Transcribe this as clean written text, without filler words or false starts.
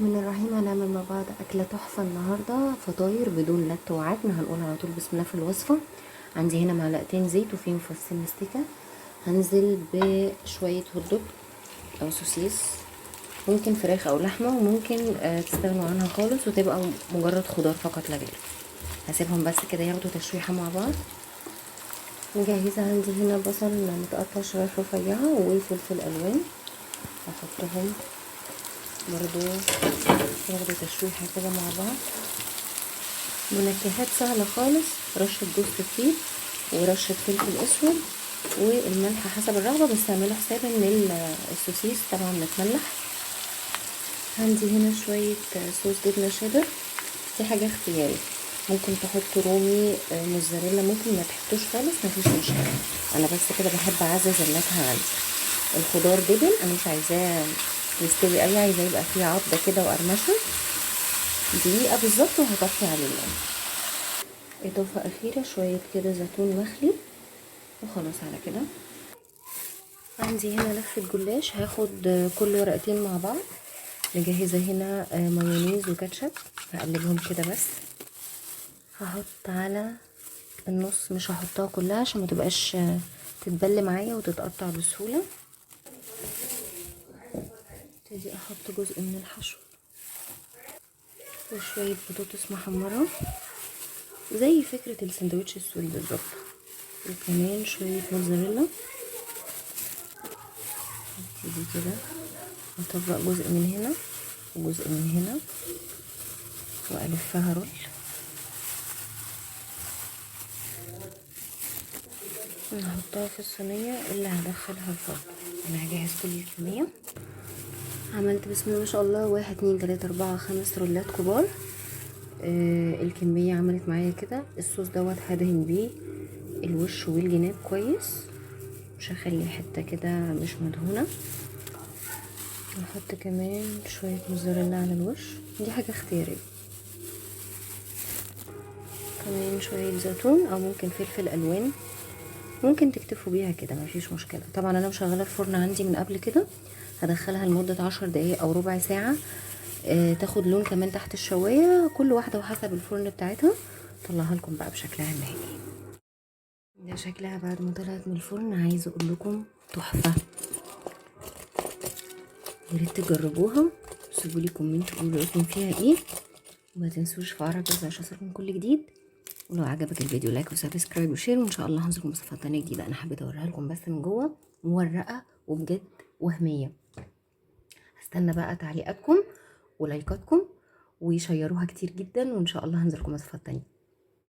الرحمن الرحيم. هنعمل مع بعض أكلة تحفة النهاردة، فطاير بدون لت وعجن. هنقول على طول بسم الله في الوصفة. عندي هنا معلقتين زيت وفيهم فصين مستكة. هنزل بشوية هوت دوج أو سوسيس، ممكن فراخ أو لحمة، وممكن تستغنوا عنها خالص وتبقى مجرد خضار فقط لا غير. هسيبهم بس كده ياخدوا تشويحة مع بعض. مجهزة عندي هنا بصل متقطع شرايح رفيعة وفلفل ألوان، هحطهم برضو ياخدوا تشويحة كده مع بعض. منكهات سهلة خالص، رشة جوز الطيب ورشة فلفل اسود والملح حسب الرغبة، بس اعملوا حساب ان السوسيس طبعا متملح. عندي هنا شوية صوص جبنة شيدر، دي حاجة اختياري، ممكن تحطوا رومي موزاريلا، ممكن ما تحطوش خالص، مفيش مشكلة. انا بس كده بحب اعزز النكهة عندي. الخضار دبل، انا مش عايزاه يستوي قوي، عايزاه يبقى فيه عضة كده وقرمشة. دقيقة بالظبط وهطفي عليه النار. اضافة اخيرة شوية كده زيتون مخلي، وخلاص على كده. عندي هنا لفة جلاش، هاخد كل ورقتين مع بعض. مجهزة هنا مايونيز وكاتشب، هقلبهم كده بس. هحط على النص، مش هحطها كلها عشان ما تبقاش تتبل معايا وتتقطع بسهولة. ابتدي احط جزء من الحشو وشوية بطاطس محمرة زي فكرة السندوتش السوري بالظبط، وكمان شوية موزاريلا. ابتدي كده اطبق جزء من هنا وجزء من هنا والفها رول. هحطها في الصينية اللي هدخلها الفرن. انا هجهز كل الكمية. عملت بسم الله ما شاء الله 1 2 3 4 5 رولات كبار. الكمية عملت معايا كده. الصوص دوت هدهن بيه الوش والجناب كويس، مش هخلي حتة كده مش مدهونة. هحط كمان شوية موزاريلا على الوش، دي حاجة اختيارية. كمان شوية زيتون او ممكن فلفل الوان، ممكن تكتفوا بيها كده مفيش مشكلة. طبعا انا مشغلة الفرن عندي من قبل كده، هدخلها لمدة 10 دقايق او ربع ساعة، تاخد لون كمان تحت الشواية، كل واحدة وحسب الفرن بتاعتها. طلعها لكم بقى بشكلها النهائي. ده شكلها بعد ما طلعت من الفرن. عايزة اقول لكم تحفة، ياريت تجربوها، سيبولي كومنت قولوا رايكم فيها ايه، وما تنسوش فعلوا الجرس عشان يوصلكم كل جديد. ولو عجبك الفيديو لايك وسبسكرايب وشير، وان شاء الله هنزلكم وصفات تانية جديدة. انا حبيت اوريها لكم بس من جوه مورقة وبجد وهمية. هستنى بقى تعليقاتكم ولايكاتكم ويشيروها كتير جدا، وان شاء الله هنزلكم وصفات تانية.